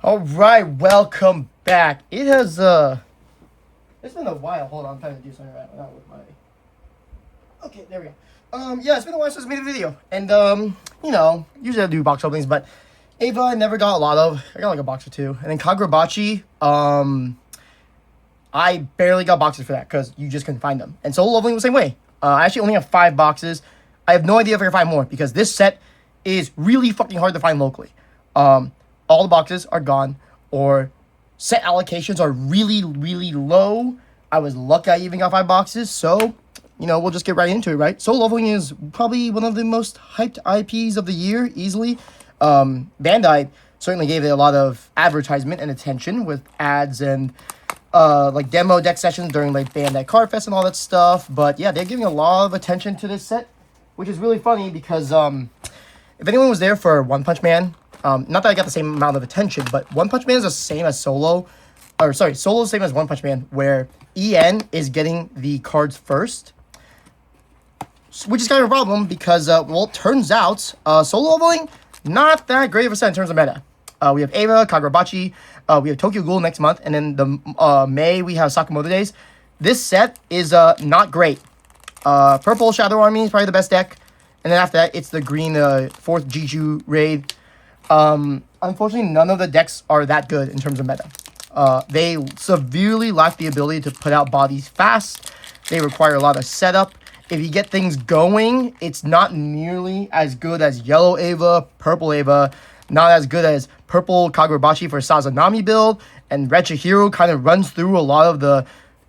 All right, welcome back. It's been a while. Hold on, I'm trying to do something right now with my. Okay, there we go. Yeah, it's been a while since I made a video, and usually I do box openings, but Ava I never got a lot of. I got like a box or two, and then Kagurabachi, I barely got boxes for that because you just couldn't find them. And Solo Leveling was the same way. I actually only have 5 boxes. I have no idea if I can find more because this set is really fucking hard to find locally. All the boxes are gone, or set allocations are really, really low. I was lucky I even got 5 boxes, so, we'll just get right into it, right? Solo Leveling is probably one of the most hyped IPs of the year, easily. Bandai certainly gave it a lot of advertisement and attention with ads and, demo deck sessions during, Bandai Card Fest and all that stuff. But, yeah, they're giving a lot of attention to this set, which is really funny because, if anyone was there for One Punch Man, not that I got the same amount of attention, but One Punch Man is the same as Solo. Solo is the same as One Punch Man, where EN is getting the cards first. Which is kind of a problem because, it turns out, Solo Leveling, not that great of a set in terms of meta. We have Ava, Kagurabachi, we have Tokyo Ghoul next month, and then the May we have Sakamoto Days. This set is not great. Purple Shadow Army is probably the best deck. And then after that, it's the green 4th Jiju raid. Unfortunately, none of the decks are that good in terms of meta. They severely lack the ability to put out bodies fast. They require a lot of setup. If you get things going, it's not nearly as good as Yellow Ava, Purple Ava, not as good as Purple Kagurabachi for Sazanami build, and Red Chihiro kind of runs through a lot of the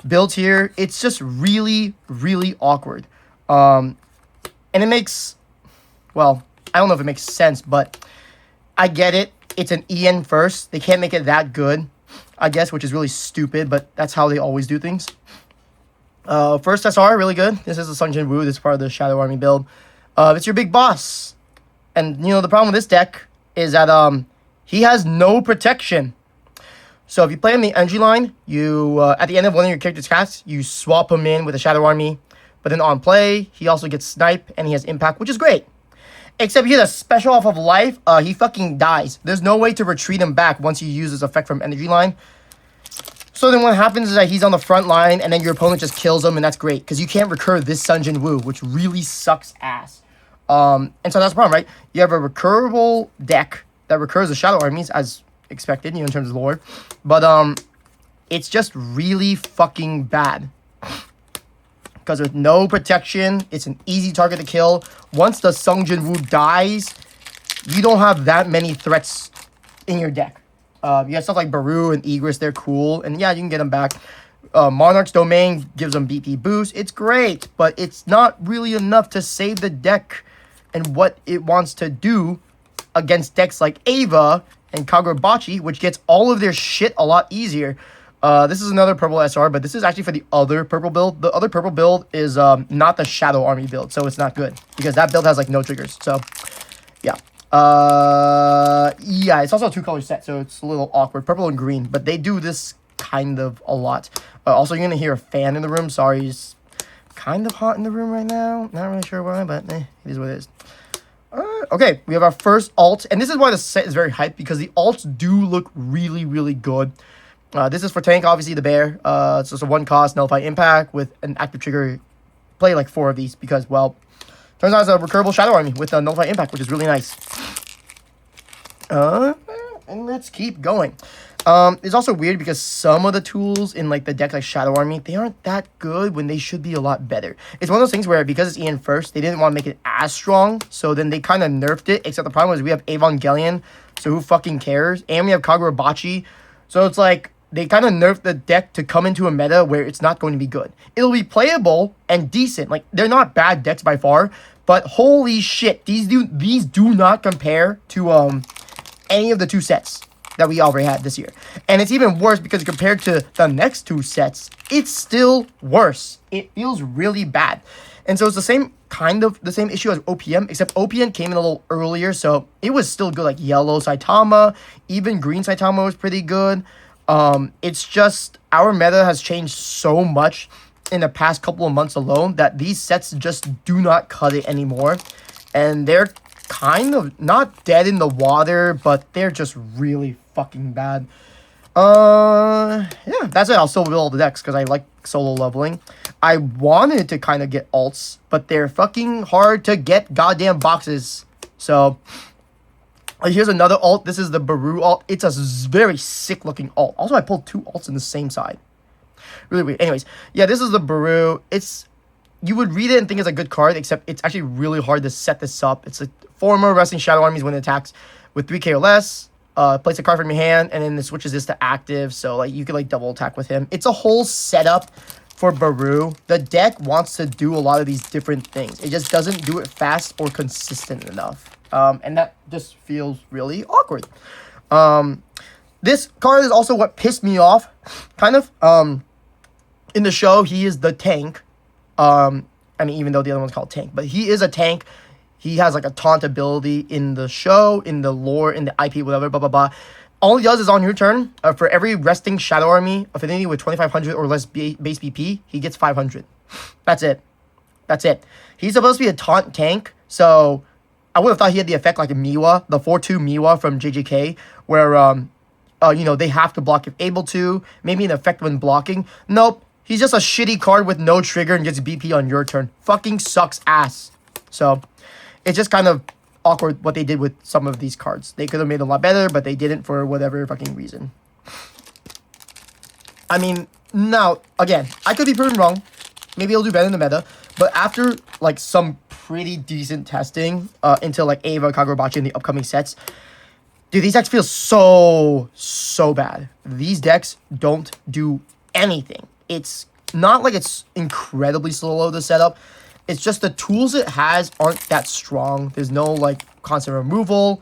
builds here. It's just really, really awkward. And it makes, I don't know if it makes sense, but I get it. It's an EN first. They can't make it that good, I guess, which is really stupid, but that's how they always do things. First SR, really good. This is the Jin-Woo. This is part of the Shadow Army build. It's your big boss. And, the problem with this deck is that he has no protection. So if you play him in the energy line, you at the end of one of your character's casts, you swap him in with a Shadow Army. But then on play, he also gets snipe and he has impact, which is great. Except he has a special off of life, he fucking dies. There's no way to retreat him back once you use this effect from energy line. So then what happens is that he's on the front line and then your opponent just kills him, and that's great. Because you can't recur this Jin-Woo, which really sucks ass. And so that's the problem, right? You have a recurable deck that recurs the Shadow Armies, as expected, in terms of lore. But it's just really fucking bad. Because with no protection, it's an easy target to kill. Once the Jin-Woo dies, you don't have that many threats in your deck. You have stuff like Baru and Egress, they're cool. And yeah, you can get them back. Monarch's Domain gives them BP boost. It's great, but it's not really enough to save the deck and what it wants to do against decks like Ava and Kagurabachi, which gets all of their shit a lot easier. This is another purple SR, but this is actually for the other purple build. The other purple build is not the Shadow Army build, so it's not good. Because that build has, no triggers. So, yeah. Yeah, it's also a 2-color set, so it's a little awkward. Purple and green, but they do this kind of a lot. Also, you're going to hear a fan in the room. Sorry, it's kind of hot in the room right now. Not really sure why, but it is what it is. Okay, we have our first alt, and this is why the set is very hyped, because the alts do look really, really good. This is for tank, obviously, the bear. It's just a 1-cost nullify impact with an active trigger. Play 4 of these because, turns out it's a recurable Shadow Army with a nullify impact, which is really nice. And let's keep going. It's also weird because some of the tools in the deck like Shadow Army, they aren't that good when they should be a lot better. It's one of those things where because it's EN first, they didn't want to make it as strong, so then they kind of nerfed it, except the problem is we have Evangelion, so who fucking cares? And we have Kagurabachi, so it's they kind of nerfed the deck to come into a meta where it's not going to be good. It'll be playable and decent. They're not bad decks by far, but holy shit, these do not compare to any of the 2 sets that we already had this year. And it's even worse because compared to the next 2 sets, it's still worse. It feels really bad. And so it's the same issue as OPM, except OPM came in a little earlier, so it was still good, like yellow Saitama, even green Saitama was pretty good. It's just our meta has changed so much in the past couple of months alone that these sets just do not cut it anymore. And they're kind of not dead in the water, but they're just really fucking bad. Yeah, that's it. I'll still build all the decks because I like solo leveling. I wanted to kind of get alts, but they're fucking hard to get goddamn boxes. So, here's another alt. This is the Baru alt. It's a very sick looking alt. Also, I pulled 2 alts in the same side. Really weird. Anyways, yeah, this is the Baru. You would read it and think it's a good card, except it's actually really hard to set this up. It's a former Wrestling Shadow Armies when it attacks with 3k or less. Place a card from your hand, and then it switches this to active, so like you could like double attack with him. It's a whole setup for Baru. The deck wants to do a lot of these different things. It just doesn't do it fast or consistent enough. And that just feels really awkward. This card is also what pissed me off, kind of. In the show, he is the tank. I mean, even though the other one's called tank, but he is a tank. He has like a taunt ability in the show, in the lore, in the IP, whatever, blah, blah, blah. All he does is on your turn, for every resting Shadow Army affinity with 2,500 or less base BP, he gets 500. That's it. That's it. He's supposed to be a taunt tank, so I would have thought he had the effect like a Miwa, the 4-2 Miwa from JJK, where, you know, they have to block if able to, maybe an effect when blocking. Nope. He's just a shitty card with no trigger and gets BP on your turn. Fucking sucks ass. So, it's just kind of awkward what they did with some of these cards. They could have made it a lot better, but they didn't for whatever fucking reason. I mean, now, again, I could be proven wrong. Maybe it'll do better in the meta. But after, like, some pretty decent testing into, like, Ava, Kagurabachi, and the upcoming sets, dude, these decks feel so bad. These decks don't do anything. It's not like it's incredibly slow to set up. It's just the tools it has aren't that strong. There's no, like, constant removal.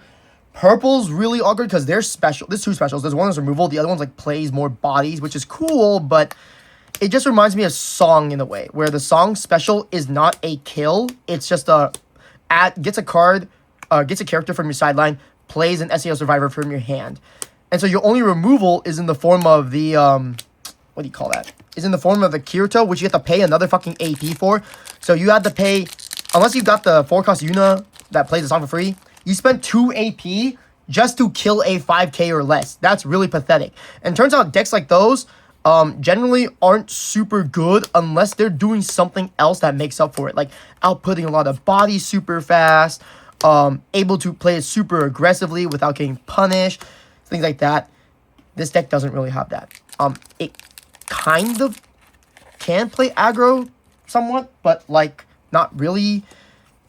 Purple's really awkward because they're special. There's 2 specials. There's one that's removal. The other one's, like, plays more bodies, which is cool, but it just reminds me of Song in a way, where the Song special is not a kill. It's just gets a card, gets a character from your sideline, plays an SEO Survivor from your hand. And so your only removal is in the form of the, what do you call that? Is in the form of the Kirito, which you have to pay another fucking AP for. So you have to pay, unless you got the 4-cost Yuna that plays the song for free, you spent 2 AP just to kill a 5k or less. That's really pathetic. And turns out decks like those generally aren't super good unless they're doing something else that makes up for it. Like outputting a lot of bodies super fast, able to play it super aggressively without getting punished, things like that. This deck doesn't really have that. It kind of can play aggro somewhat, but like not really,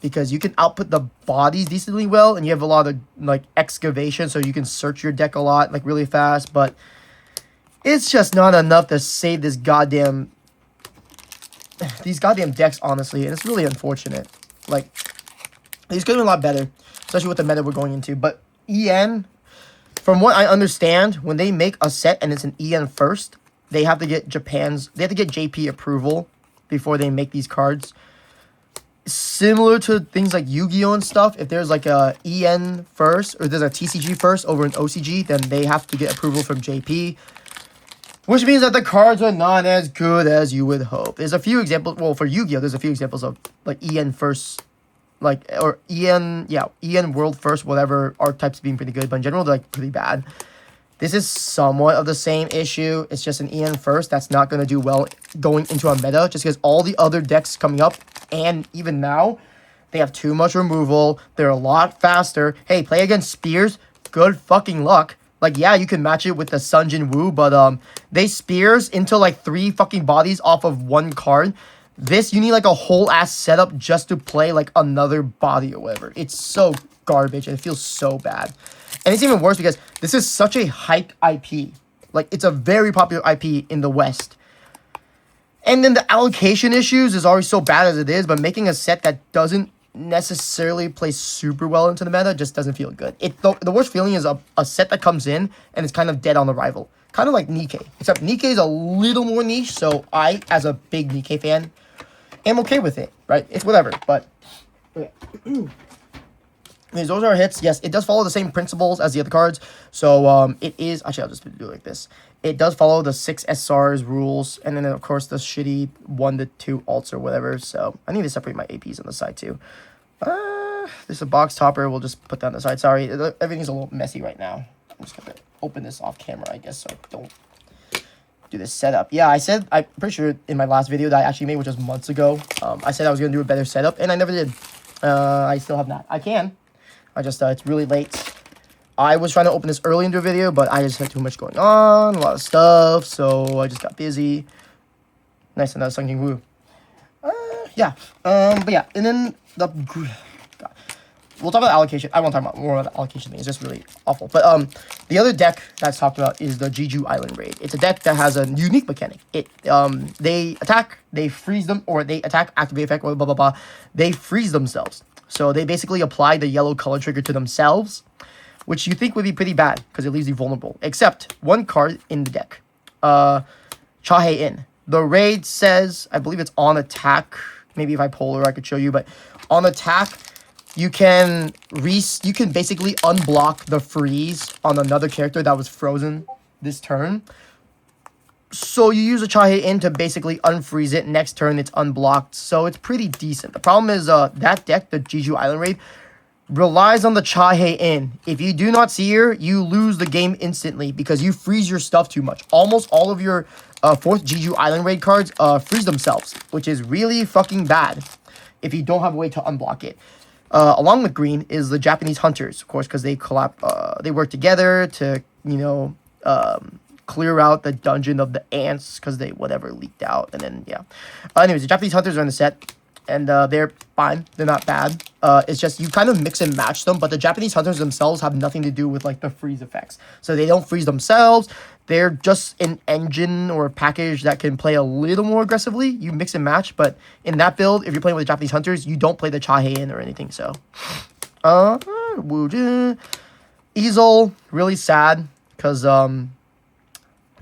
because you can output the bodies decently well, and you have a lot of like excavation, so you can search your deck a lot, like really fast, but it's just not enough to save these goddamn decks, honestly, and it's really unfortunate. Like, these could have been a lot better, especially with the meta we're going into, but EN, from what I understand, when they make a set and it's an EN first, they have to get JP approval before they make these cards. Similar to things like Yu-Gi-Oh! And stuff, if there's like a EN first, or there's a TCG first over an OCG, then they have to get approval from JP. Which means that the cards are not as good as you would hope. There's a few examples, well, for Yu-Gi-Oh! There's a few examples of like EN first, like, or EN World first, whatever, archetypes being pretty good, but in general, they're like pretty bad. This is somewhat of the same issue. It's just an EN first that's not going to do well going into a meta, just because all the other decks coming up, and even now, they have too much removal. They're a lot faster. Hey, play against Spears, good fucking luck. Like, yeah, you can match it with the Sun Jin-Woo, but they Spears into like 3 fucking bodies off of 1 card. This, you need like a whole ass setup just to play like another body or whatever. It's so garbage and it feels so bad. And it's even worse because this is such a hyped IP. Like, it's a very popular IP in the West. And then the allocation issues is already so bad as it is, but making a set that doesn't necessarily play super well into the meta just doesn't feel good. The worst feeling is a set that comes in and it's kind of dead on arrival. Kind of like Nikkei. Except Nikkei is a little more niche, so I, as a big Nikkei fan, am okay with it, right? It's whatever, but... Okay. Those are our hits. Yes, it does follow the same principles as the other cards. So it is... Actually, I'll just do it like this. It does follow the 6 SRs rules. And then, of course, the shitty 1 to 2 alts or whatever. So I need to separate my APs on the side, too. There's a box topper. We'll just put that on the side. Sorry, everything's a little messy right now. I'm just gonna open this off camera, I guess, so I don't do this setup. Yeah, I'm pretty sure in my last video that I actually made, which was months ago, I said I was gonna do a better setup, and I never did. I still have not. I can. I just, it's really late. I was trying to open this early into a video, but I just had too much going on, a lot of stuff, so I just got busy. Nice, another Jin-Woo. Yeah. But yeah, and then the... God. We'll talk about allocation. I won't talk about more about the allocation thing. It's just really awful. But the other deck that's talked about is the Jeju Island Raid. It's a deck that has a unique mechanic. They attack, they freeze them, or they attack, activate effect, blah, blah, blah, blah. They freeze themselves. So they basically apply the yellow color trigger to themselves, which you think would be pretty bad because it leaves you vulnerable. Except one card in the deck. Chahae-in. The raid says, I believe it's on attack. Maybe if I polar, I could show you. But on attack, you can basically unblock the freeze on another character that was frozen this turn. So you use a Chahae-in to basically unfreeze it. Next turn, it's unblocked. So it's pretty decent. The problem is that deck, the Jeju Island Raid, relies on the Chahae-in. If you do not see her, you lose the game instantly because you freeze your stuff too much. Almost all of your 4th Jeju Island Raid cards freeze themselves, which is really fucking bad if you don't have a way to unblock it. Along with green is the Japanese Hunters, of course, because they they work together to, clear out the dungeon of the ants because they whatever leaked out, and then yeah. Anyways, the Japanese Hunters are in the set, and they're fine. They're not bad. It's just you kind of mix and match them, but the Japanese Hunters themselves have nothing to do with like the freeze effects, so they don't freeze themselves. They're just an engine or a package that can play a little more aggressively. You mix and match, but in that build, if you're playing with the Japanese Hunters, you don't play the Chahae-in or anything. So, Easel, really sad because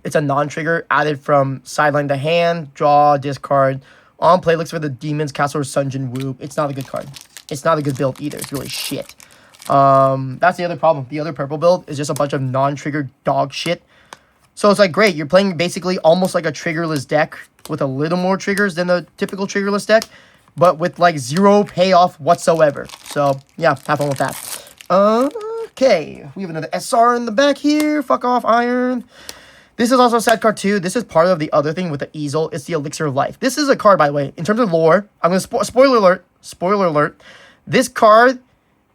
it's a non-trigger added from sideline to hand, draw, discard. On play, looks for the Demon's Castle or Sun Jin-Woo. It's not a good card. It's not a good build either. It's really shit. That's the other problem. The other purple build is just a bunch of non-triggered dog shit. So it's like, great, you're playing basically almost like a triggerless deck with a little more triggers than the typical triggerless deck, but with like 0 payoff whatsoever. So yeah, have fun with that. Okay, we have another SR in the back here. Fuck off, Iron. This is also a sad card too. This is part of the other thing with the Easel. It's the Elixir of Life. This is a card, by the way, in terms of lore. I'm going to spoiler alert. Spoiler alert. This card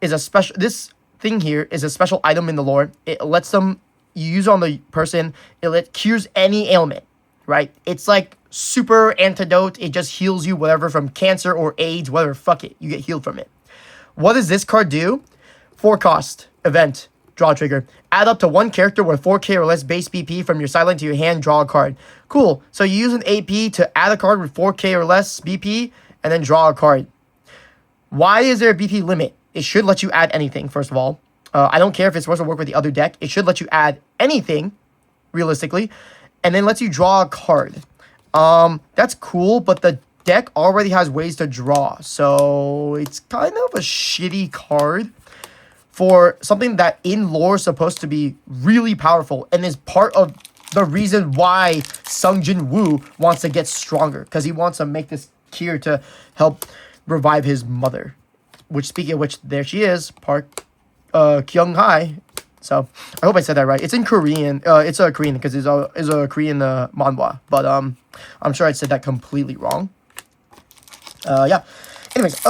is a special... This thing here is a special item in the lore. It lets them... You use on the person. It cures any ailment, right? It's like super antidote. It just heals you whatever from cancer or AIDS, whatever. Fuck it. You get healed from it. What does this card do? 4 cost. Event. Draw trigger. Add up to 1 character with 4k or less base BP from your sideline to your hand. Draw a card. Cool. So you use an AP to add a card with 4k or less BP and then draw a card. Why is there a BP limit? It should let you add anything, first of all. I don't care if it's supposed to work with the other deck. It should let you add anything, realistically, and then lets you draw a card. That's cool, but the deck already has ways to draw, so it's kind of a shitty card for something that in lore is supposed to be really powerful and is part of the reason why Sun Jin-Woo wants to get stronger, because he wants to make this cure to help revive his mother. Which, speaking of which, there she is, Park Kyung-hae. So I hope I said that right. It's in Korean. It's a Korean because it's a Korean manhwa, but I'm sure I said that completely wrong. Yeah. Anyways,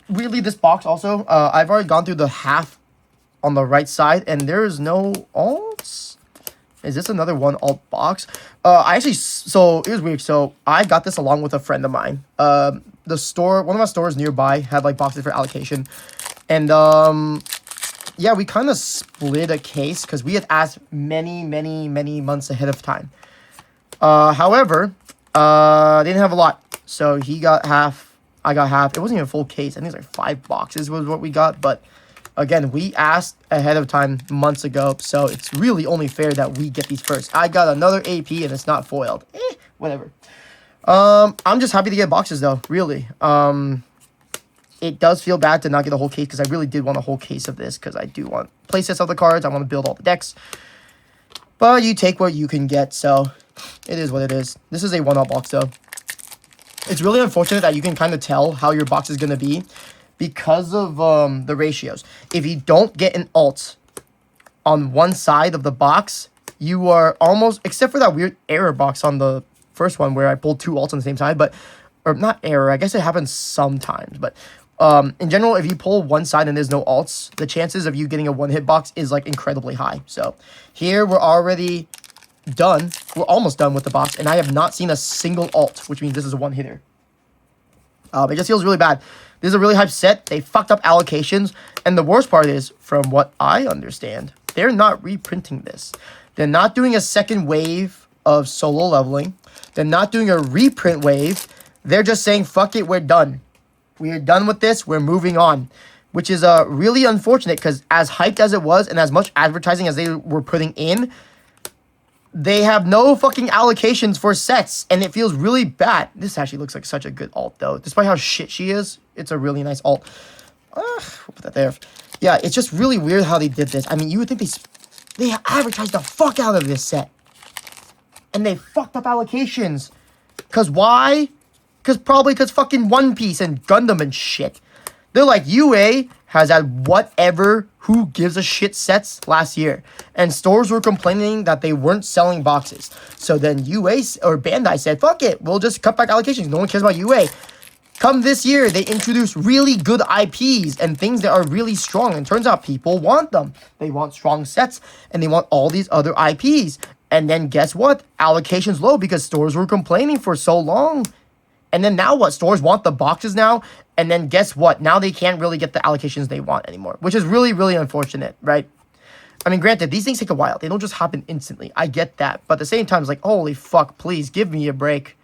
weirdly, this box also, I've already gone through the half on the right side, and there is no alts. Is this another 1 alt box? So it was weird. So I got this along with a friend of mine. The store, one of my stores nearby had like boxes for allocation, and yeah, we kind of split a case because we had asked many months ahead of time. However, they didn't have a lot, so he got half, I got half. It wasn't even a full case. I think it's like 5 boxes was what we got, but again, we asked ahead of time months ago, so it's really only fair that we get these first. I got another AP and it's not foiled. Whatever. I'm just happy to get boxes though, really. It does feel bad to not get a whole case because I really did want a whole case of this because I do want playsets of the cards. I want to build all the decks. But you take what you can get, so it is what it is. This is a 1-alt box though. It's really unfortunate that you can kind of tell how your box is going to be because of the ratios. If you don't get an alt on one side of the box, you are almost, except for that weird error box on the first one where I pulled 2 alts on the same side, but, or not error, I guess it happens sometimes, but in general, if you pull one side and there's no alts, the chances of you getting a 1-hit box is like incredibly high. So here we're already done. We're almost done with the box, and I have not seen a single alt, which means this is a 1-hitter. It just feels really bad. This is a really hyped set. They fucked up allocations, and the worst part is, from what I understand, they're not reprinting this. They're not doing a second wave of solo leveling. They're not doing a reprint wave. They're just saying, fuck it, we're done. We are done with this. We're moving on. Which is really unfortunate, because as hyped as it was and as much advertising as they were putting in, they have no fucking allocations for sets, and it feels really bad. This actually looks like such a good alt, though. Despite how shit she is, it's a really nice alt. We'll put that there. Yeah, it's just really weird how they did this. I mean, you would think they advertised the fuck out of this set. And they fucked up allocations. Because why? Probably because fucking One Piece and Gundam and shit. They're like, UA has had whatever who gives a shit sets last year. And stores were complaining that they weren't selling boxes. So then UA or Bandai said, fuck it, we'll just cut back allocations. No one cares about UA. Come this year, they introduced really good IPs and things that are really strong. And turns out people want them. They want strong sets, and they want all these other IPs. And then guess what? Allocation's low because stores were complaining for so long. And then now what? Stores want the boxes now. And then guess what? Now they can't really get the allocations they want anymore. Which is really, really unfortunate, right? I mean, granted, these things take a while. They don't just happen instantly. I get that. But at the same time, it's like, holy fuck, please give me a break.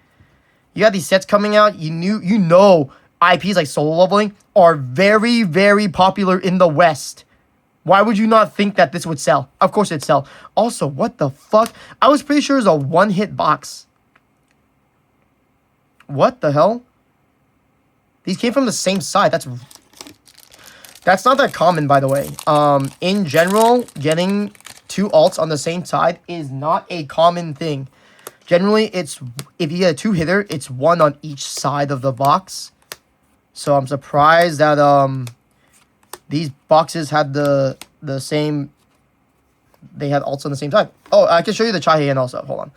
You got these sets coming out. You know IPs like solo leveling are very, very popular in the West. Why would you not think that this would sell? Of course it'd sell. Also, what the fuck? I was pretty sure it was a 1-hit box. What the hell? These came from the same side. That's not that common, by the way. In general, getting 2 alts on the same side is not a common thing. Generally, it's if you get a 2-hitter, it's 1 on each side of the box. So I'm surprised that these boxes had the same. They had alts on the same side. Oh, I can show you the Chai-Heian also. Hold on.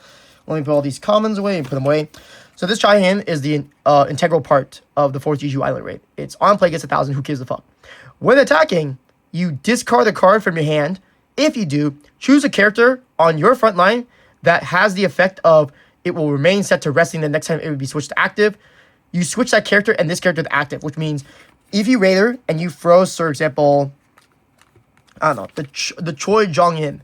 Let me put all these commons away and put them away. So this Chai-Heian is the integral part of the 4th Jeju Island raid. It's on play, gets 1,000. Who gives a fuck? When attacking, you discard a card from your hand. If you do, choose a character on your front line that has the effect of it will remain set to resting the next time it would be switched to active. You switch that character and this character to active, which means if you raid her and you froze, for example, I don't know, the Choi Jong-in.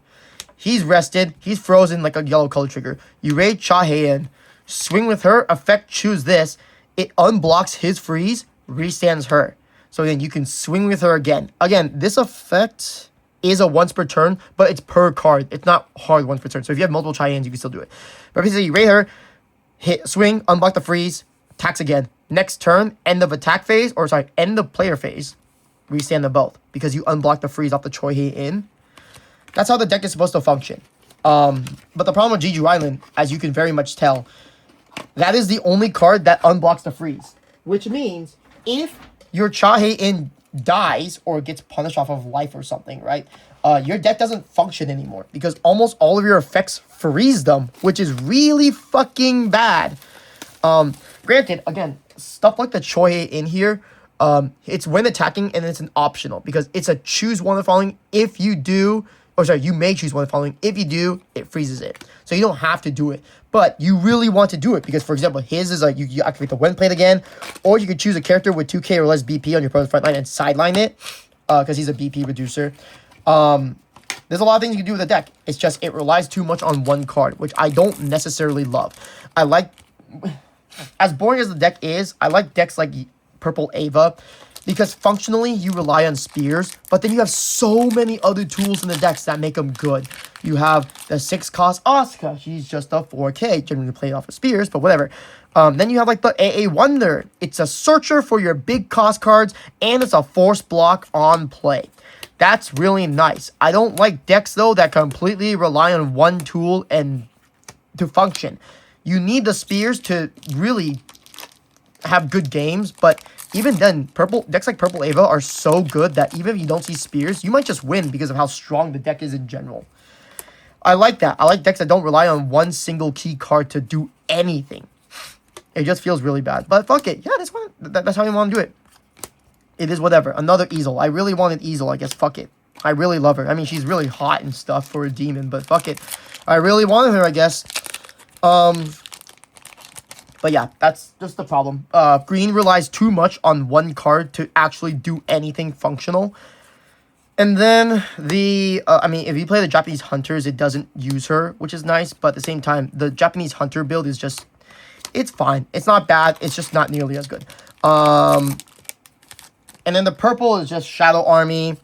He's rested. He's frozen like a yellow color trigger. You raid Chai-Heian. Swing with her. Effect choose this. It unblocks his freeze. Restands her. So then you can swing with her again. Again, this effect is a once per turn, but it's per card. It's not hard once per turn. So if you have multiple Chai-Heians, you can still do it. But basically, you raid her, hit, swing, unblock the freeze, attacks again. Next turn, end of attack phase, or sorry, end of player phase. Restand them both because you unblock the freeze off the Choi-Heian. That's how the deck is supposed to function. But the problem with Jeju Island, as you can very much tell, that is the only card that unblocks the freeze. Which means if your Chai-Heian dies or gets punished off of life or something, right? Your deck doesn't function anymore because almost all of your effects freeze them, which is really fucking bad. Granted, again, stuff like the Choi in here, it's when attacking and it's an optional because it's a choose one of the following. If you do, or sorry, you may choose one of the following. If you do, it freezes it. So you don't have to do it, but you really want to do it because, for example, his is like you activate the wind plate again, or you could choose a character with 2k or less BP on your opponent's front line and sideline it because he's a BP reducer. There's a lot of things you can do with the deck. It's just it relies too much on one card, which I don't necessarily love. I like, as boring as the deck is, I like decks like Purple Ava because functionally you rely on spears, but then you have so many other tools in the decks that make them good. You have the 6 cost Asuka. She's just a 4k, generally played off of spears, but whatever. Then you have like the AA Wonder. It's a searcher for your big cost cards, and it's a force block on play. That's really nice. I don't like decks, though, that completely rely on one tool and to function. You need the spears to really have good games, but even then, decks like Purple Ava are so good that even if you don't see spears, you might just win because of how strong the deck is in general. I like that. I like decks that don't rely on one single key card to do anything. It just feels really bad. But fuck it. Yeah, that's how you want to do it. It is whatever. Another Easel. I really wanted Easel, I guess. Fuck it. I really love her. I mean, she's really hot and stuff for a demon, but fuck it. I really wanted her, I guess. But yeah, that's just the problem. Green relies too much on one card to actually do anything functional. And then I mean, if you play the Japanese Hunters, it doesn't use her, which is nice. But at the same time, the Japanese Hunter build is just, it's fine. It's not bad. It's just not nearly as good. And then the purple is just Shadow Army.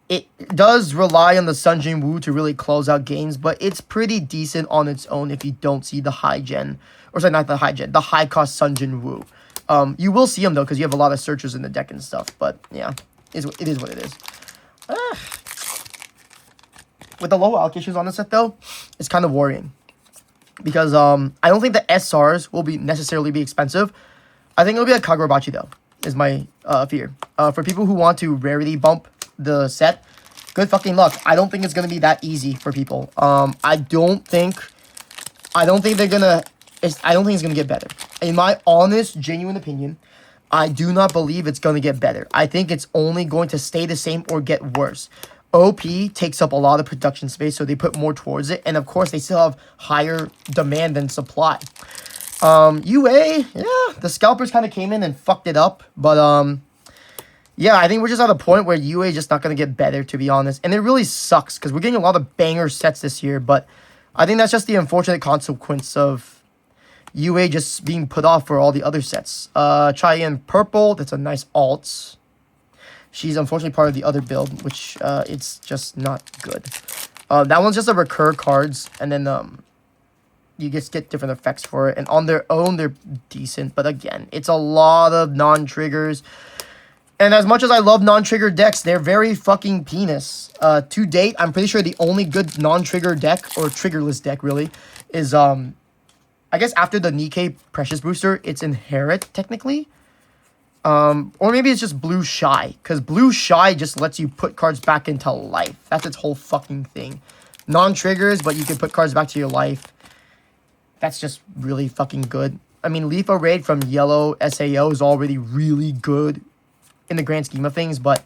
It does rely on the Sun Jin-Woo to really close out games, but it's pretty decent on its own if you don't see the high gen. Or sorry, not the high gen, the high cost Sun Jin-Woo. You will see them though, because you have a lot of searchers in the deck and stuff. But yeah, it is what it is. With the low allocations on the set though, it's kind of worrying. Because I don't think the SRs will necessarily be expensive. I think it'll be a Kagurabachi though, is my fear. For people who want to rarity bump the set, good fucking luck. I don't think it's gonna be that easy for people. I don't think they're gonna. I don't think it's gonna get better. In my honest, genuine opinion, I do not believe it's gonna get better. I think it's only going to stay the same or get worse. OP takes up a lot of production space, so they put more towards it, and of course they still have higher demand than supply. UA, yeah, the scalpers kind of came in and fucked it up, but yeah, I think we're just at a point where UA is just not going to get better, to be honest. And it really sucks, because we're getting a lot of banger sets this year, but I think that's just the unfortunate consequence of UA just being put off for all the other sets. Cheyenne Purple, that's a nice alt. She's unfortunately part of the other build, which it's just not good. That one's just a recur cards, and then you just get different effects for it. And on their own, they're decent, but again, it's a lot of non-triggers. And as much as I love non-trigger decks, they're very fucking penis. To date, I'm pretty sure the only good non-trigger deck, or triggerless deck, really, is, I guess after the Nikkei Precious Booster, it's Inherit, technically. Or maybe it's just Blue Shy, because Blue Shy just lets you put cards back into life. That's its whole fucking thing. Non-triggers, but you can put cards back to your life. That's just really fucking good. I mean, Leaf Raid from Yellow SAO is already really good in the grand scheme of things, but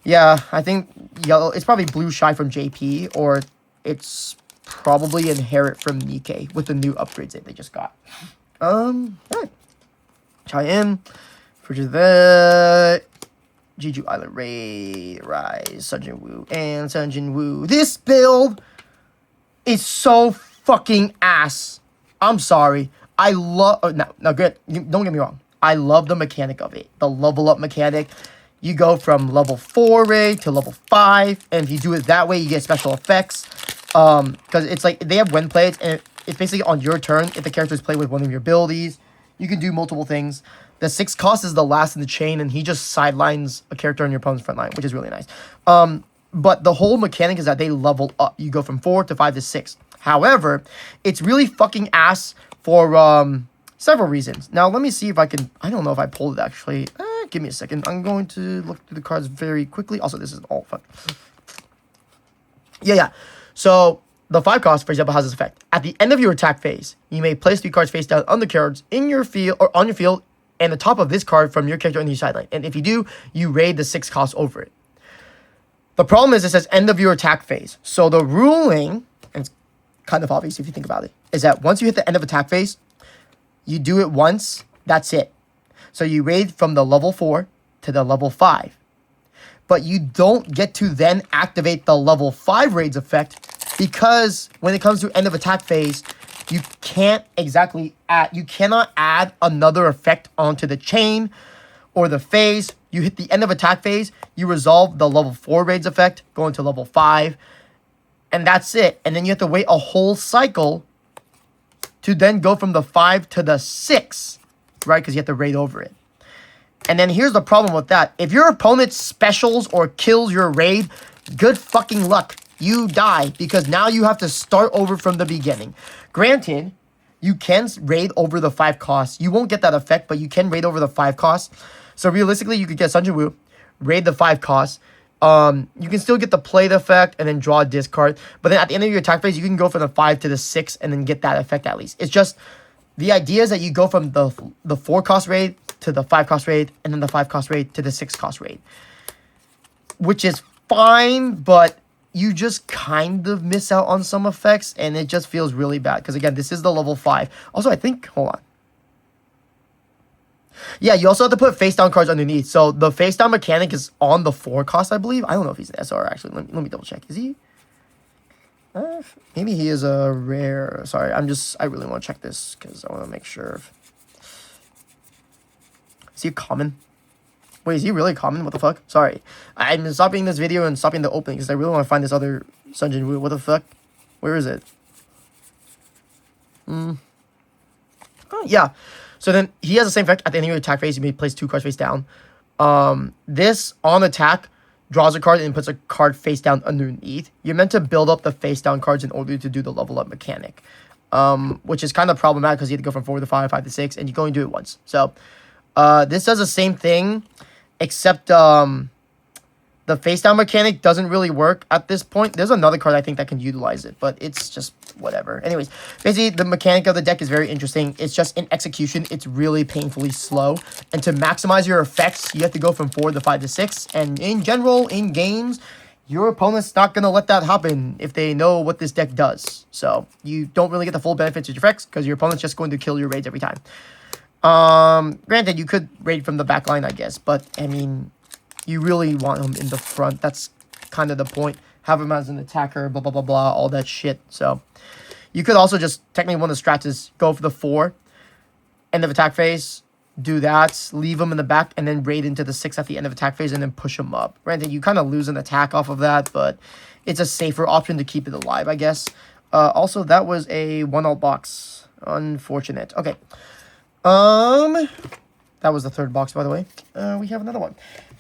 yeah, I think Yellow, it's probably Blue Shy from JP, or it's probably Inherit from Nikkei with the new upgrades that they just got. Alright. Cheyenne, Frigid Vet, Jeju Island Raid, Rise, Sun Jin-Woo, and Sun Jin-Woo. This build is so fucking ass. I'm sorry. I love, no, good, don't get me wrong. I love the mechanic of it. The level up mechanic. You go from level 4 raid to level 5. And if you do it that way, you get special effects. Because it's like, they have win plays. And it's basically on your turn. If the characters play with one of your abilities, you can do multiple things. The 6 cost is the last in the chain. And he just sidelines a character on your opponent's front line, which is really nice. But the whole mechanic is that they level up. You go from 4 to 5 to 6. However, it's really fucking ass for, several reasons. Now, let me see if I can. I don't know if I pulled it, actually. Give me a second. I'm going to look through the cards very quickly. Also, this is all fun. Yeah. So, the 5 cost, for example, has this effect. At the end of your attack phase, you may place 3 cards face down on the cards in your field, or on your field, and the top of this card from your character on your sideline. And if you do, you raid the 6 cost over it. The problem is, it says end of your attack phase. So, the ruling, and it's kind of obvious if you think about it, is that once you hit the end of attack phase, you do it once, that's it. So you raid from the level 4 to the level 5. But you don't get to then activate the level 5 raids effect, because when it comes to end of attack phase, you cannot add another effect onto the chain or the phase. You hit the end of attack phase, you resolve the level 4 raids effect, go into level 5, and that's it. And then you have to wait a whole cycle to then go from the 5 to the 6, right? Because you have to raid over it. And then here's the problem with that. If your opponent specials or kills your raid, good fucking luck. You die, because now you have to start over from the beginning. Granted, you can raid over the 5 costs. You won't get that effect, but you can raid over the 5 costs. So realistically, you could get Jin-Woo, raid the 5 costs. You can still get the plate effect and then draw a discard. But then at the end of your attack phase, you can go from the 5 to the 6 and then get that effect at least. It's just, the idea is that you go from the 4 cost raid to the 5 cost raid, and then the 5 cost raid to the 6 cost raid. Which is fine, but you just kind of miss out on some effects, and it just feels really bad. Because again, this is the level 5. Also, I think, hold on. Yeah, you also have to put face down cards underneath. So the face down mechanic is on the 4 cost, I believe. I don't know if he's an SR actually. Let me double check. Is he? Maybe he is a rare. Sorry, I really want to check this because I want to make sure. Is he a common? Wait, is he really common? What the fuck? Sorry. I'm stopping this video and stopping the opening because I really want to find this other Jin-Woo. What the fuck? Where is it? Oh, yeah. So then he has the same effect at the end of your attack phase. You may place 2 cards face down. This on attack draws a card and puts a card face down underneath. You're meant to build up the face down cards in order to do the level up mechanic. Which is kind of problematic because you have to go from 4 to 5, 5 to 6, and you can only do it once. So this does the same thing. Except the face down mechanic doesn't really work at this point. There's another card I think that can utilize it, but it's just whatever. Anyways, basically the mechanic of the deck is very interesting. It's just in execution, it's really painfully slow. And to maximize your effects, you have to go from 4 to 5 to 6. And in general, in games, your opponent's not going to let that happen if they know what this deck does. So you don't really get the full benefits of your effects because your opponent's just going to kill your raids every time. Granted, you could raid from the back line, I guess, but, I mean, you really want him in the front. That's kind of the point. Have him as an attacker, blah, blah, blah, blah, all that shit. So, you could also just, technically one of the strats is go for the 4, end of attack phase, do that, leave him in the back, and then raid into the 6 at the end of attack phase, and then push him up. Granted, you kind of lose an attack off of that, but it's a safer option to keep it alive, I guess. Also, that was a 1-alt box. Unfortunate. Okay. That was the 3rd box, by the way. We have another one.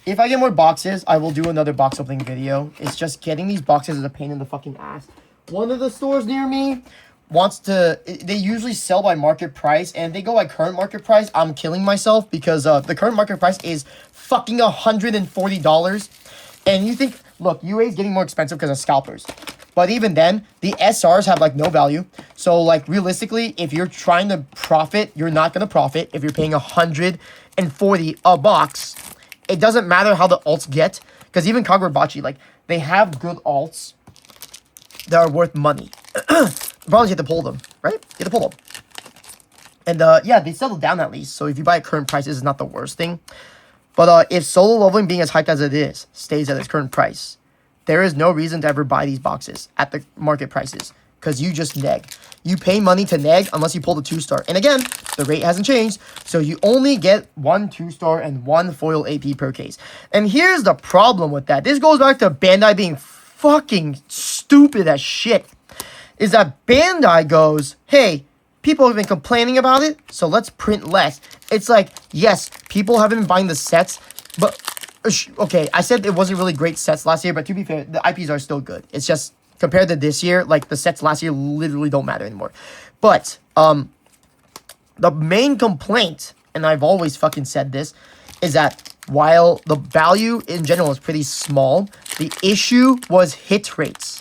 If I get more boxes, I will do another box opening video. It's just getting these boxes is a pain in the fucking ass. One of the stores near me wants to... They usually sell by market price, and they go by current market price. I'm killing myself because the current market price is fucking $140. And you think... Look, UA is getting more expensive because of scalpers. But even then, the SRs have, like, no value. So, like, realistically, if you're trying to profit, you're not going to profit. If you're paying $140 a box, it doesn't matter how the alts get. Because even Kagurabachi, like, they have good alts that are worth money. The problem is you have to pull them, right? You have to pull them. And, yeah, they settle down at least. So if you buy at current prices, it's not the worst thing. But if solo leveling being as hyped as it is, stays at its current price, there is no reason to ever buy these boxes at the market prices. Because you just neg. You pay money to neg unless you pull the 2-star. And again, the rate hasn't changed. So you only get 1 2-star and 1 foil AP per case. And here's the problem with that. This goes back to Bandai being fucking stupid as shit. Is that Bandai goes, hey, people have been complaining about it, so let's print less. It's like, yes, people have been buying the sets, but... Okay, I said it wasn't really great sets last year, but to be fair, the IPs are still good. It's just, compared to this year, like, the sets last year literally don't matter anymore. But, the main complaint, and I've always fucking said this, is that while the value in general is pretty small, the issue was hit rates.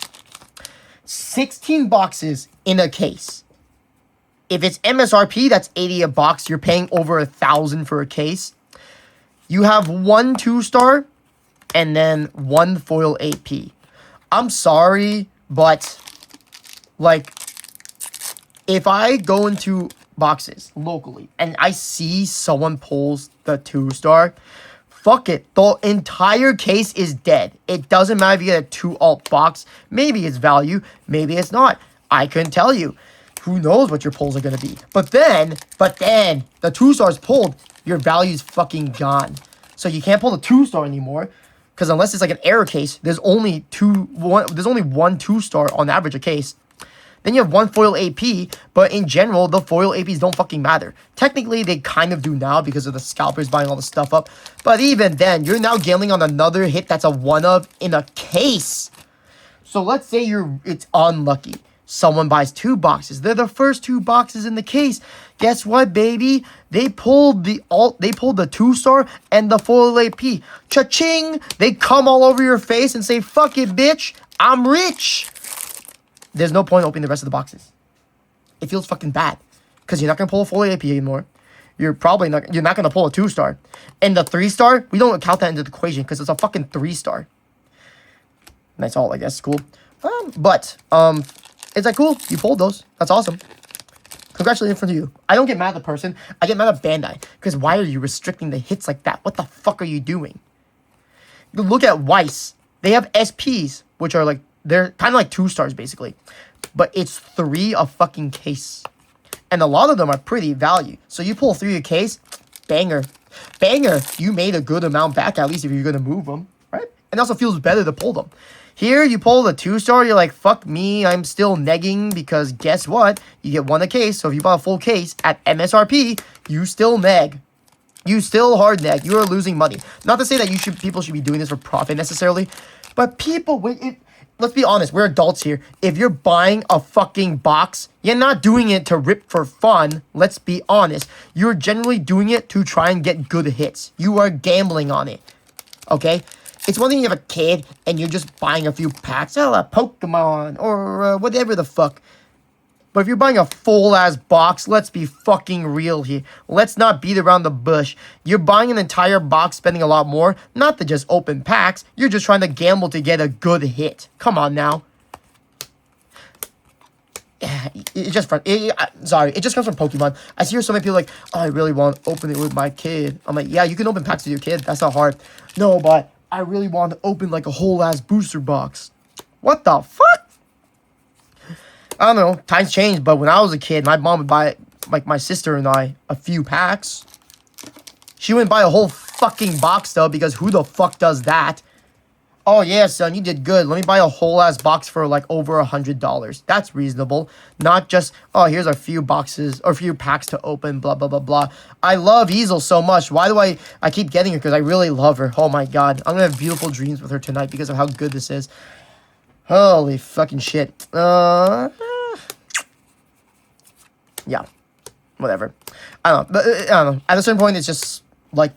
16 boxes in a case. If it's MSRP, that's 80 a box. You're paying over 1,000 for a case. You have 1 2-star and then 1 foil AP. I'm sorry, but like if I go into boxes locally and I see someone pulls the 2-star, fuck it. The entire case is dead. It doesn't matter if you get a 2-alt box. Maybe it's value, maybe it's not. I couldn't tell you. Who knows what your pulls are going to be. But then, the 2-stars pulled, your value's fucking gone. So you can't pull the 2-star anymore. Because unless it's like an error case, there's only one 2-star on average a case. Then you have 1 foil AP, but in general, the foil APs don't fucking matter. Technically, they kind of do now because of the scalpers buying all the stuff up. But even then, you're now gambling on another hit that's a 1-of in a case. So let's say it's unlucky. Someone buys 2 boxes. They're the first 2 boxes in the case. Guess what, baby? They pulled the 2-star and the full AP. Cha-ching! They come all over your face and say, fuck it, bitch. I'm rich. There's no point opening the rest of the boxes. It feels fucking bad. Because you're not going to pull a full AP anymore. You're not going to pull a 2-star. And the 3-star, we don't count that into the equation because it's a fucking 3-star. Nice all, I guess. Cool. Is that cool? You pulled those. That's awesome. Congratulations for you. I don't get mad at the person. I get mad at Bandai. Because why are you restricting the hits like that? What the fuck are you doing? Look at Weiss. They have SPs, which are like, they're kind of like 2-stars basically. But it's 3 a fucking case. And a lot of them are pretty value. So you pull 3 a case, banger. Banger. You made a good amount back, at least if you're going to move them. Right? And it also feels better to pull them. Here, you pull the 2-star, you're like, fuck me, I'm still negging because guess what? You get 1 a case, so if you bought a full case at MSRP, you still neg. You still hard neg. You are losing money. Not to say that people should be doing this for profit necessarily, but let's be honest, we're adults here. If you're buying a fucking box, you're not doing it to rip for fun. Let's be honest. You're generally doing it to try and get good hits. You are gambling on it. Okay? It's one thing you have a kid and you're just buying a few packs, a Pokemon or whatever the fuck. But if you're buying a full-ass box, let's be fucking real here. Let's not beat around the bush. You're buying an entire box, spending a lot more, not to just open packs. You're just trying to gamble to get a good hit. Come on now. It just comes from Pokemon. I see so many people like, oh, I really want to open it with my kid. I'm like, yeah, you can open packs with your kid. That's not hard. No, but I really want to open like a whole ass booster box. What the fuck? I don't know. Times changed, but when I was a kid, my mom would buy, like my sister and I, a few packs. She wouldn't buy a whole fucking box though, because who the fuck does that? Oh yeah, son, you did good. Let me buy a whole ass box for like over $100. That's reasonable. Not just, oh, here's a few boxes or a few packs to open, blah, blah, blah, blah. I love Easel so much. Why do I keep getting her? Because I really love her. Oh my god. I'm going to have beautiful dreams with her tonight because of how good this is. Holy fucking shit. Yeah. Whatever. I don't know. At a certain point, it's just like,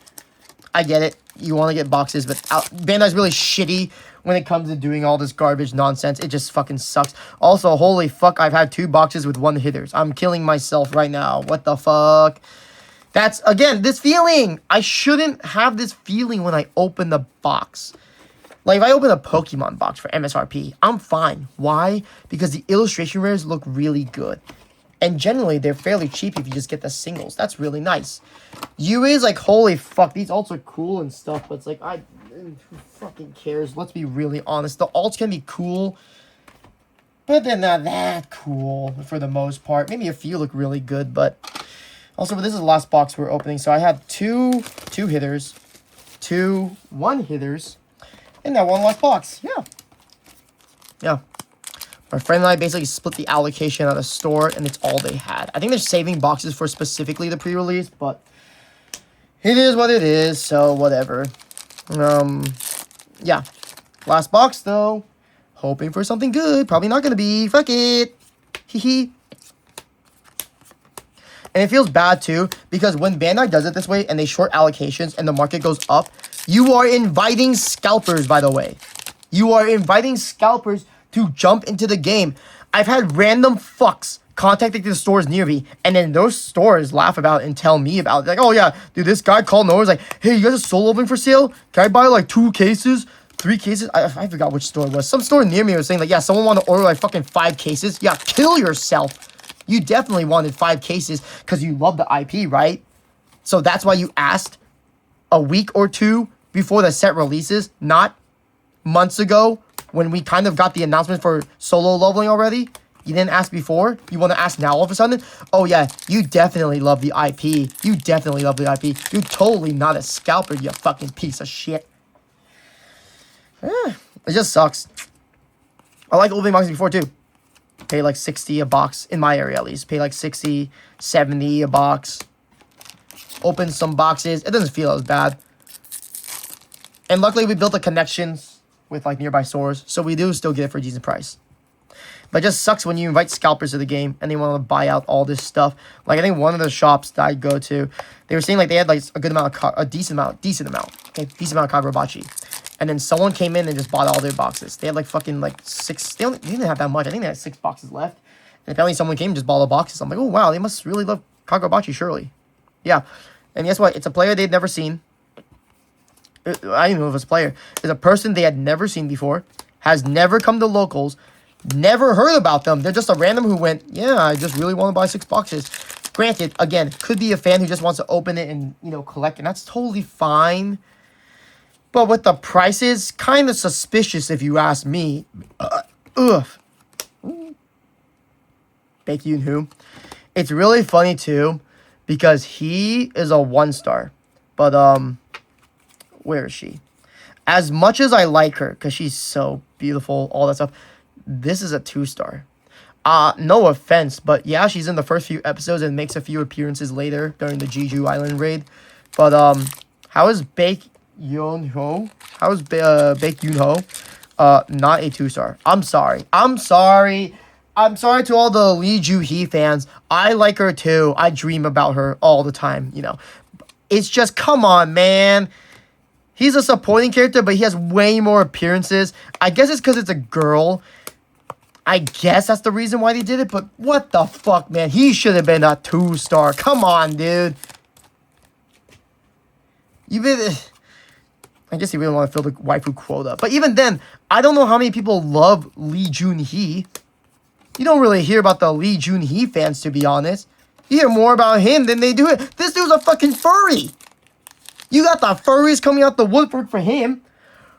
I get it. You want to get boxes, but Bandai's really shitty when it comes to doing all this garbage nonsense. It just fucking sucks. Also, holy fuck, I've had 2 boxes with 1 hitters. I'm killing myself right now. What the fuck? That's, again, this feeling. I shouldn't have this feeling when I open the box. Like, if I open a Pokemon box for MSRP, I'm fine. Why? Because the illustration rares look really good. And generally, they're fairly cheap if you just get the singles. That's really nice. UA's like, holy fuck, these alts are cool and stuff, but it's like, who fucking cares? Let's be really honest. The alts can be cool, but they're not that cool for the most part. Maybe a few look really good, but also, this is the last box we're opening. So I have two hitters, 2 1-hitters, and that one last box. Yeah. My friend and I basically split the allocation at a store, and it's all they had. I think they're saving boxes for specifically the pre-release, but it is what it is, so whatever. Yeah. Last box, though. Hoping for something good. Probably not gonna be. Fuck it. Hee. And it feels bad, too, because when Bandai does it this way, and they short allocations, and the market goes up, you are inviting scalpers, by the way. You are inviting scalpers to jump into the game. I've had random fucks contacting the stores near me, and then those stores laugh about it and tell me about it. Like, oh yeah, dude, this guy called Noah's like, hey, you guys are solo opening for sale? Can I buy like 2 cases? 3 cases? I forgot which store it was. Some store near me was saying like, yeah, someone wanted to order like fucking 5 cases. Yeah, kill yourself. You definitely wanted 5 cases because you love the IP, right? So that's why you asked a week or 2 before the set releases, not months ago when we kind of got the announcement for solo leveling already. You didn't ask before. You want to ask now all of a sudden? Oh yeah, you definitely love the IP. You definitely love the IP. You're totally not a scalper, you fucking piece of shit. It just sucks. I like opening boxes before too. Pay like 60 a box, in my area at least. Pay like 60, 70 a box. Open some boxes. It doesn't feel as bad. And luckily we built the connections with like nearby stores, so we do still get it for a decent price. But it just sucks when you invite scalpers to the game and they want to buy out all this stuff. Like, I think one of the shops that I go to, they were saying, like, they had, like, a good amount of, a decent amount, okay, decent amount of Kagurabachi. And then someone came in and just bought all their boxes. They had, like, fucking, like, 6, they didn't have that much. I think they had 6 boxes left. And apparently someone came and just bought all the boxes. I'm like, oh, wow, they must really love Kagurabachi, surely. Yeah. And guess what? It's a player they'd never seen. I don't even know if it's a player. It's a person they had never seen before, has never come to locals, never heard about them. They're just a random who went, yeah, I just really want to buy 6 boxes. Granted, again, could be a fan who just wants to open it and, you know, collect, and that's totally fine. But with the prices, kind of suspicious if you ask me. Ugh. Baek Jin-Woo. It's really funny too, because he is a 1-star. But, where is she? As much as I like her, because she's so beautiful, all that stuff, this is a 2-star. No offense, but yeah, she's in the first few episodes and makes a few appearances later during the Jeju Island raid. But, how is Baek Jin-Ho? How is Baek Jin-Ho not a 2-star? I'm sorry. I'm sorry to all the Lee Joo-hee fans. I like her too. I dream about her all the time, you know. It's just, come on, man. He's a supporting character, but he has way more appearances. I guess it's because it's a girl. I guess that's the reason why they did it, but what the fuck, man? He should have been a 2-star. Come on, dude. I guess he really want to fill the waifu quota. But even then, I don't know how many people love Lee Joon-hee. You don't really hear about the Lee Joon-hee fans, to be honest. You hear more about him than they do it. This dude's a fucking furry. You got the furries coming out the woodwork for him.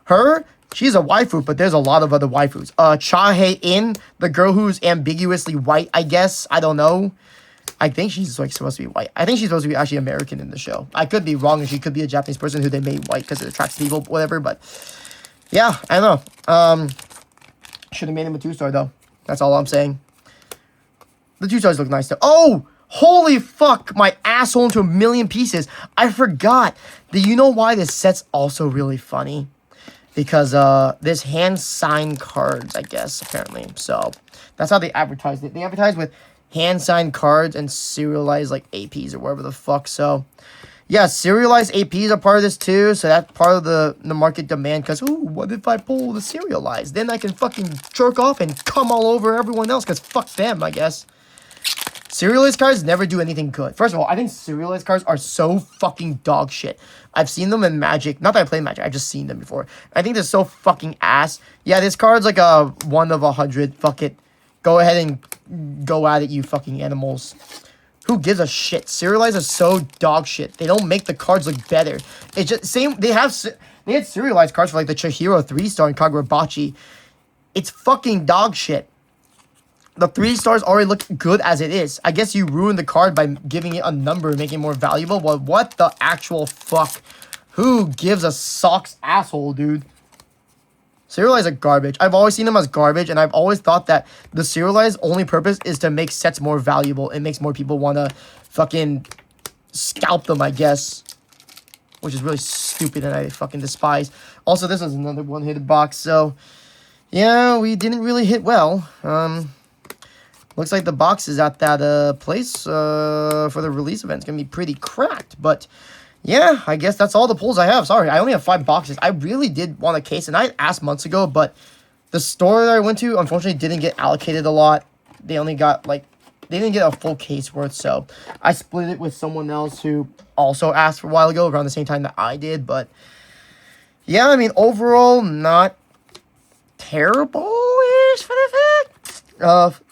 Her, she's a waifu, but there's a lot of other waifus. Cha Hae-in, the girl who's ambiguously white, I guess. I don't know. I think she's like supposed to be white. I think she's supposed to be actually American in the show. I could be wrong, and she could be a Japanese person who they made white because it attracts people, whatever. But yeah, I don't know. Should have made him a 2-star though. That's all I'm saying. The 2-stars look nice though. Oh! Holy fuck, my asshole into a million pieces. I forgot. Do you know why this set's also really funny? Because there's hand-signed cards, I guess, apparently. So, that's how they advertised it. They advertised with hand-signed cards and serialized, like, APs or whatever the fuck. So, yeah, serialized APs are part of this, too. So, that's part of the market demand. Because, ooh, what if I pull the serialized? Then I can fucking jerk off and come all over everyone else. Because fuck them, I guess. Serialized cards never do anything good. First of all, I think serialized cards are so fucking dog shit. I've seen them in Magic. Not that I play Magic. I've just seen them before. I think they're so fucking ass. Yeah, this card's like a 1 of 100. Fuck it. Go ahead and go at it, you fucking animals. Who gives a shit? Serialized are so dog shit. They don't make the cards look better. It's just same. They had serialized cards for like the Chihiro 3-star and Kagurabachi. It's fucking dog shit. The 3-stars already look good as it is. I guess you ruined the card by giving it a number and making it more valuable. But what the actual fuck? Who gives a socks asshole, dude? Serialized are garbage. I've always seen them as garbage, and I've always thought that the serialized only purpose is to make sets more valuable. It makes more people want to fucking scalp them, I guess. Which is really stupid and I fucking despise. Also, this is another one-hit box, so... yeah, we didn't really hit well. Looks like the box is at that place for the release event. It's going to be pretty cracked. But, yeah, I guess that's all the pulls I have. Sorry, I only have 5 boxes. I really did want a case, and I asked months ago, but the store that I went to, unfortunately, didn't get allocated a lot. They only got, like, they didn't get a full case worth, so I split it with someone else who also asked for a while ago, around the same time that I did. But, yeah, I mean, overall, not terrible-ish for the fact.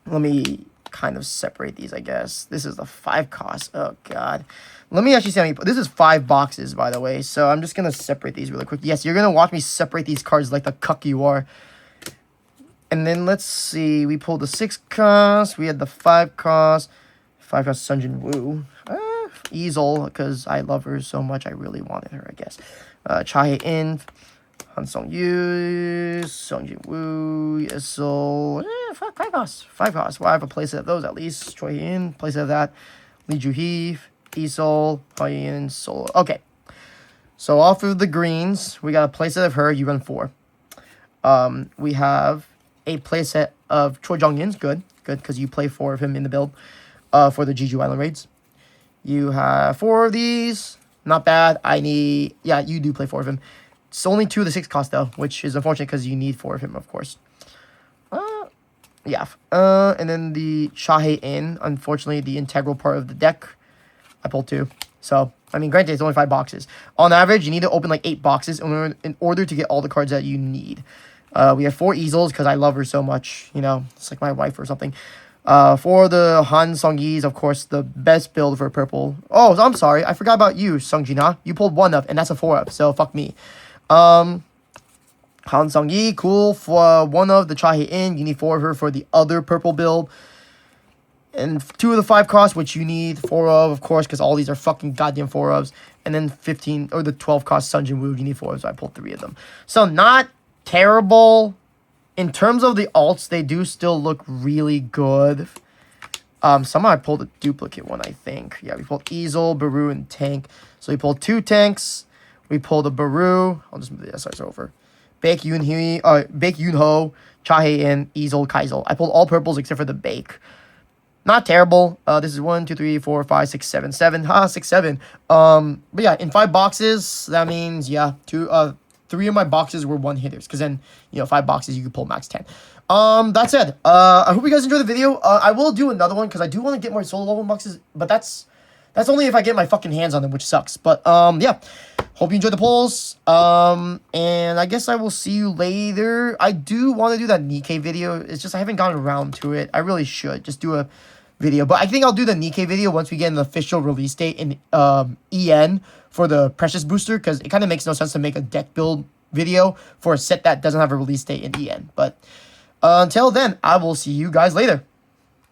Let me kind of separate these, I guess. This is the 5 cost. Oh, God. Let me actually see how many... this is 5 boxes, by the way. So I'm just going to separate these really quick. Yes, you're going to watch me separate these cards like the cuck you are. And then let's see. We pulled the 6 cost. We had the 5 cost. 5 cost Sun Jin-Woo. Easel, because I love her so much. I really wanted her, I guess. Cha Hae-in. Han Song-yu, Sung Jin-Woo, Yesol, 5 costs. 5 costs. Well, I have a playset of those at least. Choi In, playset of that. Lee Joo-hee, Isol, Hoi-in, Solo. Okay. So off of the greens, we got a playset of her. You run 4. We have a playset of Choi Jong-in's. Good, because you play 4 of him in the build for the Jeju Island raids. You have 4 of these. Not bad. Yeah, you do play 4 of him. It's only 2 of the 6 cost, though, which is unfortunate because you need 4 of him, of course. Yeah. And then the Chahae In, unfortunately, the integral part of the deck. I pulled 2. So, I mean, granted, it's only 5 boxes. On average, you need to open like 8 boxes in order to get all the cards that you need. We have 4 easels because I love her so much. You know, it's like my wife or something. For the Han Sung-Yi's, of course, the best build for purple. Oh, I'm sorry. I forgot about you, Sung-Jina. You pulled 1 up, and that's a 4 up, so fuck me. Han Sung-Yi, cool. For 1 of the Chahae In, you need 4 of her for the other purple build. And 2 of the 5 costs, which you need 4 of course, because all these are fucking goddamn 4 ofs. And then 15, or the 12 cost Jin-Woo, you need 4 of, so I pulled 3 of them. So, not terrible. In terms of the alts, they do still look really good. Somehow I pulled a duplicate one, I think. Yeah, we pulled Easel, Baru, and Tank. So we pulled 2 tanks. We pulled a Baru. I'll just move the SRs over. Baek Yoonho, Chahae In, Easel, Kaisel. I pulled all purples except for the Baek. Not terrible. This is 1, 2, 3, 4, 5, 6, 7, 7. Ha, 6, 7. But yeah, in 5 boxes, that means, yeah, 3 of my boxes were 1 hitters. Because then, you know, 5 boxes, you could pull max 10. That said, I hope you guys enjoyed the video. I will do another one because I do want to get more solo level boxes. But that's only if I get my fucking hands on them, which sucks. But, yeah. Hope you enjoyed the polls. And I guess I will see you later. I do want to do that Nikkei video. It's just I haven't gotten around to it. I really should just do a video. But I think I'll do the Nikkei video once we get an official release date in EN for the Precious Booster. Because it kind of makes no sense to make a deck build video for a set that doesn't have a release date in EN. But until then, I will see you guys later.